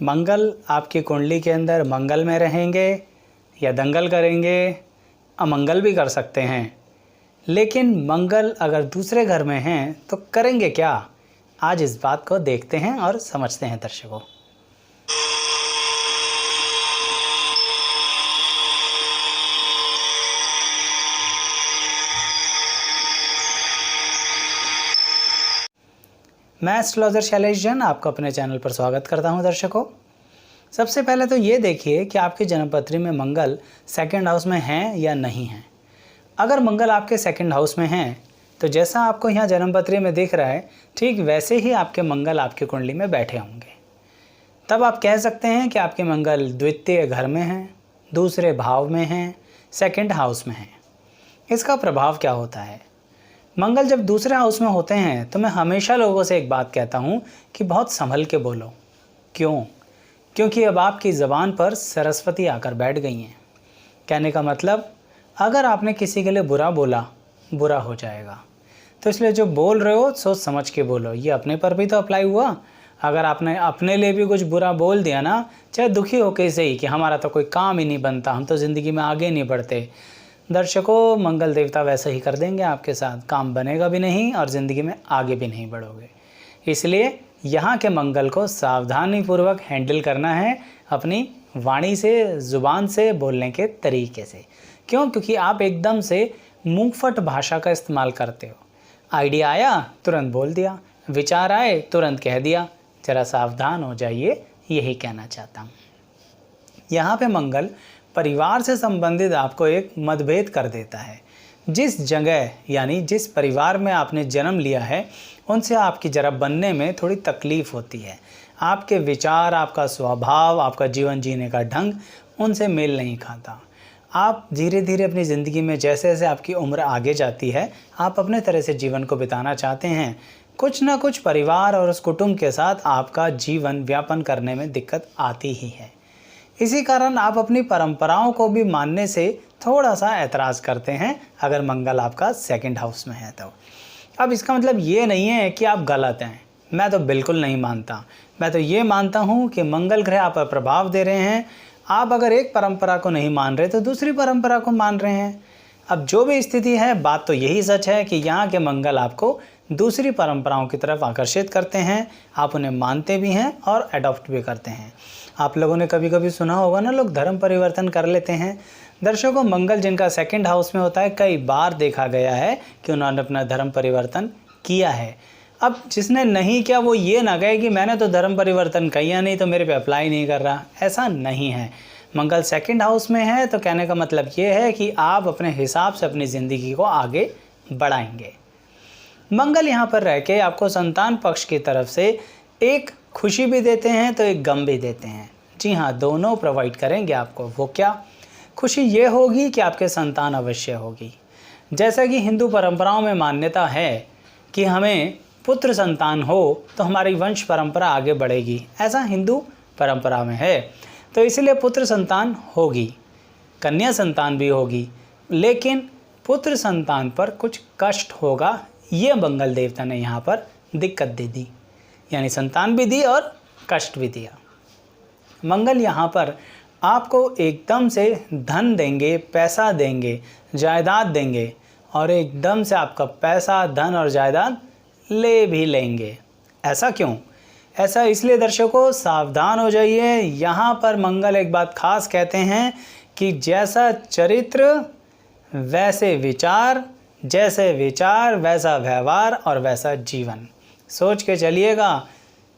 मंगल आपकी कुंडली के अंदर मंगल में रहेंगे या दंगल करेंगे, अमंगल भी कर सकते हैं। लेकिन मंगल अगर दूसरे घर में हैं तो करेंगे क्या? आज इस बात को देखते हैं और समझते हैं दर्शकों। मैं एस्ट्रोलॉजर शैलेश जैन आपको अपने चैनल पर स्वागत करता हूं दर्शकों। सबसे पहले तो ये देखिए कि आपकी जन्मपत्री में मंगल सेकंड हाउस में हैं या नहीं हैं। अगर मंगल आपके सेकंड हाउस में हैं तो जैसा आपको यहाँ जन्मपत्री में दिख रहा है ठीक वैसे ही आपके मंगल आपकी कुंडली में बैठे होंगे। तब आप कह सकते हैं कि आपके मंगल द्वितीय घर में हैं, दूसरे भाव में हैं, सेकंड हाउस में हैं। इसका प्रभाव क्या होता है? मंगल जब दूसरे हाउस में होते हैं तो मैं हमेशा लोगों से एक बात कहता हूँ कि बहुत संभल के बोलो। क्यों? क्योंकि अब आपकी ज़बान पर सरस्वती आकर बैठ गई हैं। कहने का मतलब, अगर आपने किसी के लिए बुरा बोला, बुरा हो जाएगा। तो इसलिए जो बोल रहे हो सोच समझ के बोलो। ये अपने पर भी तो अप्लाई हुआ। अगर आपने अपने लिए भी कुछ बुरा बोल दिया ना, चाहे दुखी होकर से ही कि हमारा तो कोई काम ही नहीं बनता, हम तो ज़िंदगी में आगे नहीं बढ़ते, दर्शकों मंगल देवता वैसा ही कर देंगे आपके साथ। काम बनेगा भी नहीं और ज़िंदगी में आगे भी नहीं बढ़ोगे। इसलिए यहाँ के मंगल को सावधानीपूर्वक हैंडल करना है अपनी वाणी से, ज़ुबान से, बोलने के तरीके से। क्यों? क्योंकि आप एकदम से मुंहफट भाषा का इस्तेमाल करते हो। आइडिया आया तुरंत बोल दिया, विचार आए तुरंत कह दिया। ज़रा सावधान हो जाइए, यही कहना चाहता हूँ। यहाँ पे मंगल परिवार से संबंधित आपको एक मतभेद कर देता है। जिस जगह यानी जिस परिवार में आपने जन्म लिया है उनसे आपकी जरा बनने में थोड़ी तकलीफ़ होती है। आपके विचार, आपका स्वभाव, आपका जीवन जीने का ढंग उनसे मेल नहीं खाता। आप धीरे धीरे अपनी ज़िंदगी में जैसे जैसे आपकी उम्र आगे जाती है, आप अपने तरह से जीवन को बिताना चाहते हैं, कुछ ना कुछ परिवार और उस कुटुंब के साथ आपका जीवन व्यापन करने में दिक्कत आती ही है। इसी कारण आप अपनी परंपराओं को भी मानने से थोड़ा सा ऐतराज़ करते हैं अगर मंगल आपका सेकंड हाउस में है तो। अब इसका मतलब ये नहीं है कि आप गलत हैं। मैं तो बिल्कुल नहीं मानता। मैं तो ये मानता हूँ कि मंगल ग्रह आप पर प्रभाव दे रहे हैं। आप अगर एक परंपरा को नहीं मान रहे तो दूसरी परंपरा को मान रहे हैं। अब जो भी स्थिति है, बात तो यही सच है कि यहाँ के मंगल आपको दूसरी परंपराओं की तरफ आकर्षित करते हैं। आप उन्हें मानते भी हैं और अडॉप्ट भी करते हैं। आप लोगों ने कभी कभी सुना होगा ना, लोग धर्म परिवर्तन कर लेते हैं। दर्शकों, मंगल जिनका सेकंड हाउस में होता है, कई बार देखा गया है कि उन्होंने अपना धर्म परिवर्तन किया है। अब जिसने नहीं किया वो ये ना कहे कि मैंने तो धर्म परिवर्तन किया नहीं तो मेरे पे अप्लाई नहीं कर रहा। ऐसा नहीं है। मंगल सेकंड हाउस में है तो कहने का मतलब ये है कि आप अपने हिसाब से अपनी ज़िंदगी को आगे बढ़ाएंगे। मंगल यहाँ पर रह के आपको संतान पक्ष की तरफ से एक खुशी भी देते हैं तो एक गम भी देते हैं। जी हाँ, दोनों प्रोवाइड करेंगे आपको। वो क्या? खुशी ये होगी कि आपके संतान अवश्य होगी। जैसा कि हिंदू परंपराओं में मान्यता है कि हमें पुत्र संतान हो तो हमारी वंश परंपरा आगे बढ़ेगी, ऐसा हिंदू परंपरा में है। तो इसलिए पुत्र संतान होगी, कन्या संतान भी होगी, लेकिन पुत्र संतान पर कुछ कष्ट होगा। ये मंगल देवता ने यहाँ पर दिक्कत दे दी, यानी संतान भी दी और कष्ट भी दिया। मंगल यहाँ पर आपको एकदम से धन देंगे, पैसा देंगे, जायदाद देंगे और एकदम से आपका पैसा, धन और जायदाद ले भी लेंगे। ऐसा क्यों? ऐसा इसलिए दर्शकों, सावधान हो जाइए। यहाँ पर मंगल एक बात खास कहते हैं कि जैसा चरित्र वैसे विचार, जैसे विचार वैसा व्यवहार और वैसा जीवन। सोच के चलिएगा,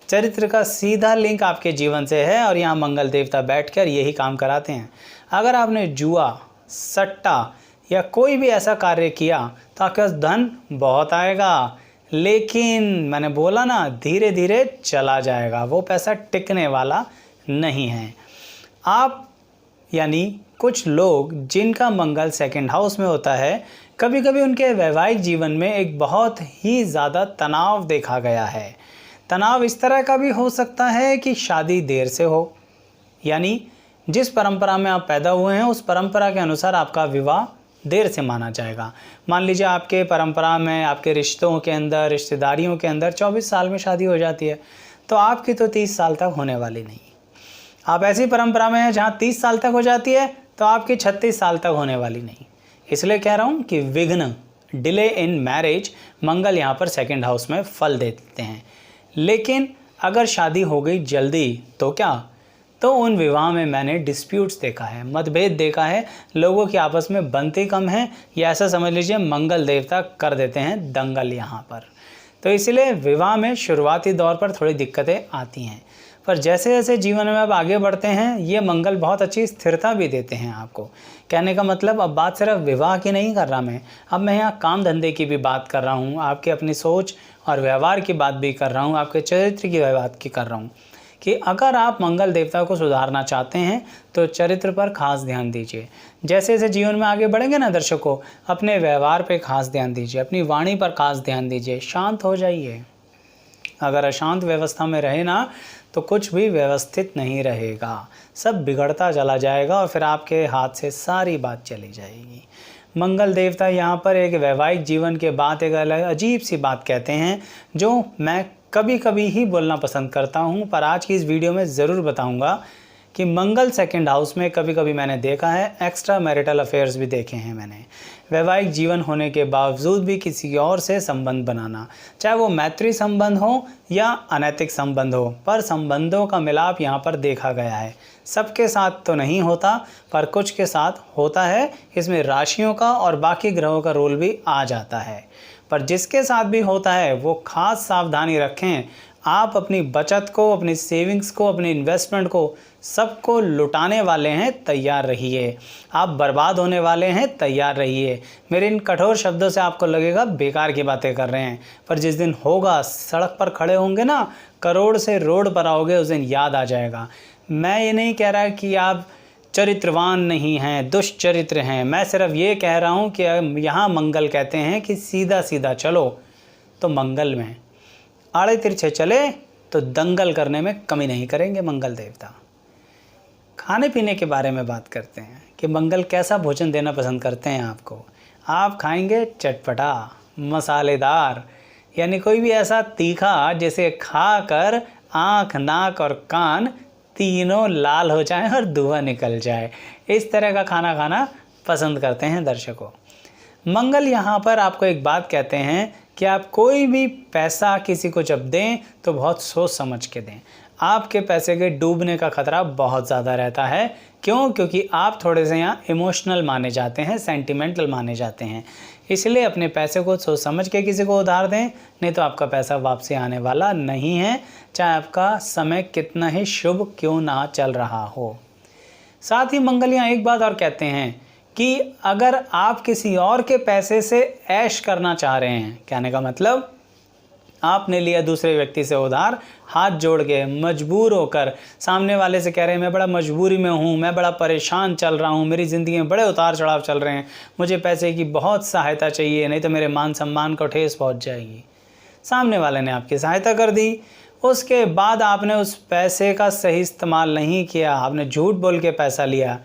चरित्र का सीधा लिंक आपके जीवन से है और यहाँ मंगल देवता बैठकर यही काम कराते हैं। अगर आपने जुआ, सट्टा या कोई भी ऐसा कार्य किया तो आपके पास धन बहुत आएगा, लेकिन मैंने बोला ना, धीरे धीरे चला जाएगा। वो पैसा टिकने वाला नहीं है। आप यानी कुछ लोग जिनका मंगल सेकंड हाउस में होता है, कभी कभी उनके वैवाहिक जीवन में एक बहुत ही ज़्यादा तनाव देखा गया है। तनाव इस तरह का भी हो सकता है कि शादी देर से हो, यानी जिस परंपरा में आप पैदा हुए हैं उस परंपरा के अनुसार आपका विवाह देर से माना जाएगा। मान लीजिए आपके परंपरा में, आपके रिश्तों के अंदर, रिश्तेदारियों के अंदर 24 साल में शादी हो जाती है, तो आपकी तो 30 साल तक होने वाली नहीं। आप ऐसी परंपरा में हैं जहाँ 30 साल तक हो जाती है तो आपकी 36 साल तक होने वाली नहीं। इसलिए कह रहा हूँ कि विघ्न, डिले इन मैरिज, मंगल यहाँ पर सेकंड हाउस में फल दे देते हैं। लेकिन अगर शादी हो गई जल्दी तो क्या, तो उन विवाह में मैंने डिस्प्यूट्स देखा है, मतभेद देखा है, लोगों की आपस में बनती कम है, या ऐसा समझ लीजिए मंगल देवता कर देते हैं दंगल यहाँ पर। तो इसलिए विवाह में शुरुआती दौर पर थोड़ी दिक्कतें आती हैं, पर जैसे जैसे जीवन में आप आगे बढ़ते हैं ये मंगल बहुत अच्छी स्थिरता भी देते हैं आपको। कहने का मतलब अब बात सिर्फ विवाह की नहीं कर रहा मैं, अब मैं यहाँ काम धंधे की भी बात कर रहा हूँ, आपके अपनी सोच और व्यवहार की बात भी कर रहा हूँ, आपके चरित्र की बात की कर रहा हूँ कि अगर आप मंगल देवता को सुधारना चाहते हैं तो चरित्र पर खास ध्यान दीजिए। जैसे जैसे जीवन में आगे बढ़ेंगे ना दर्शकों, अपने व्यवहार पे खास ध्यान दीजिए, अपनी वाणी पर खास ध्यान दीजिए, शांत हो जाइए। अगर अशांत व्यवस्था में रहे ना तो कुछ भी व्यवस्थित नहीं रहेगा, सब बिगड़ता चला जाएगा और फिर आपके हाथ से सारी बात चली जाएगी। मंगल देवता यहाँ पर एक वैवाहिक जीवन के बाद एक अलग अजीब सी बात कहते हैं जो मैं कभी कभी ही बोलना पसंद करता हूँ, पर आज की इस वीडियो में ज़रूर बताऊँगा कि मंगल सेकंड हाउस में कभी कभी मैंने देखा है एक्स्ट्रा मैरिटल अफेयर्स भी देखे हैं मैंने। वैवाहिक जीवन होने के बावजूद भी किसी और से संबंध बनाना, चाहे वो मैत्री संबंध हो या अनैतिक संबंध हो, पर संबंधों का मिलाप यहाँ पर देखा गया है। सबके साथ तो नहीं होता पर कुछ के साथ होता है, इसमें राशियों का और बाकी ग्रहों का रोल भी आ जाता है। पर जिसके साथ भी होता है वो खास सावधानी रखें। आप अपनी बचत को, अपनी सेविंग्स को, अपनी इन्वेस्टमेंट को, सबको लुटाने वाले हैं, तैयार रहिए। आप बर्बाद होने वाले हैं, तैयार रहिए। मेरे इन कठोर शब्दों से आपको लगेगा बेकार की बातें कर रहे हैं, पर जिस दिन होगा, सड़क पर खड़े होंगे ना, करोड़ से रोड पर आओगे, उस दिन याद आ जाएगा। मैं ये नहीं कह रहा कि आप चरित्रवान नहीं हैं, दुष्चरित्र हैं, मैं सिर्फ ये कह रहा हूँ कि यहाँ मंगल कहते हैं कि सीधा सीधा चलो तो मंगल में, आड़े तिरछे चले तो दंगल करने में कमी नहीं करेंगे मंगल देवता। खाने पीने के बारे में बात करते हैं कि मंगल कैसा भोजन देना पसंद करते हैं आपको। आप खाएंगे चटपटा, मसालेदार, यानी कोई भी ऐसा तीखा जिसे खाकर आँख, नाक और कान तीनों लाल हो जाएं और धुआं निकल जाए, इस तरह का खाना खाना पसंद करते हैं दर्शकों। मंगल यहाँ पर आपको एक बात कहते हैं कि आप कोई भी पैसा किसी को जब दें तो बहुत सोच समझ के दें। आपके पैसे के डूबने का खतरा बहुत ज़्यादा रहता है। क्यों? क्योंकि आप थोड़े से यहाँ इमोशनल माने जाते हैं, सेंटिमेंटल माने जाते हैं। इसलिए अपने पैसे को सोच समझ के किसी को उधार दें, नहीं तो आपका पैसा वापसी आने वाला नहीं है, चाहे आपका समय कितना ही शुभ क्यों ना चल रहा हो। साथ ही मंगल यहाँ एक बात और कहते हैं कि अगर आप किसी और के पैसे से ऐश करना चाह रहे हैं, कहने का मतलब आपने लिया दूसरे व्यक्ति से उधार, हाथ जोड़ के मजबूर होकर सामने वाले से कह रहे हैं मैं बड़ा मजबूरी में हूँ, मैं बड़ा परेशान चल रहा हूँ, मेरी ज़िंदगी में बड़े उतार चढ़ाव चल रहे हैं, मुझे पैसे की बहुत सहायता चाहिए, नहीं तो मेरे मान सम्मान को ठेस पहुँच जाएगी। सामने वाले ने आपकी सहायता कर दी, उसके बाद आपने उस पैसे का सही इस्तेमाल नहीं किया, आपने झूठ बोल के पैसा लिया,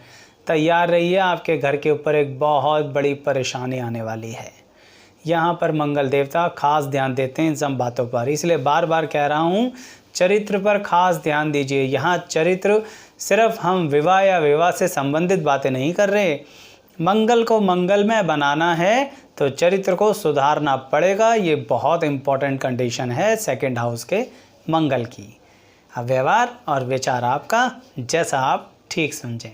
तैयार रहिए आपके घर के ऊपर एक बहुत बड़ी परेशानी आने वाली है। यहाँ पर मंगल देवता खास ध्यान देते हैं इन सब बातों पर, इसलिए बार बार कह रहा हूँ चरित्र पर खास ध्यान दीजिए। यहाँ चरित्र सिर्फ हम विवाह या विवाह से संबंधित बातें नहीं कर रहे, मंगल को मंगलमय बनाना है तो चरित्र को सुधारना पड़ेगा। ये बहुत इंपॉर्टेंट कंडीशन है सेकंड हाउस के मंगल की। अब व्यवहार और विचार आपका, जैसा आप ठीक समझें।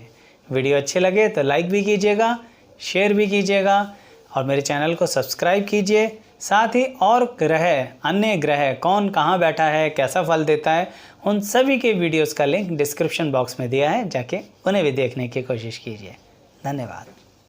वीडियो अच्छे लगे तो लाइक भी कीजिएगा, शेयर भी कीजिएगा और मेरे चैनल को सब्सक्राइब कीजिए। साथ ही और ग्रह, अन्य ग्रह कौन कहाँ बैठा है, कैसा फल देता है, उन सभी के वीडियोस का लिंक डिस्क्रिप्शन बॉक्स में दिया है, जाके उन्हें भी देखने की कोशिश कीजिए। धन्यवाद।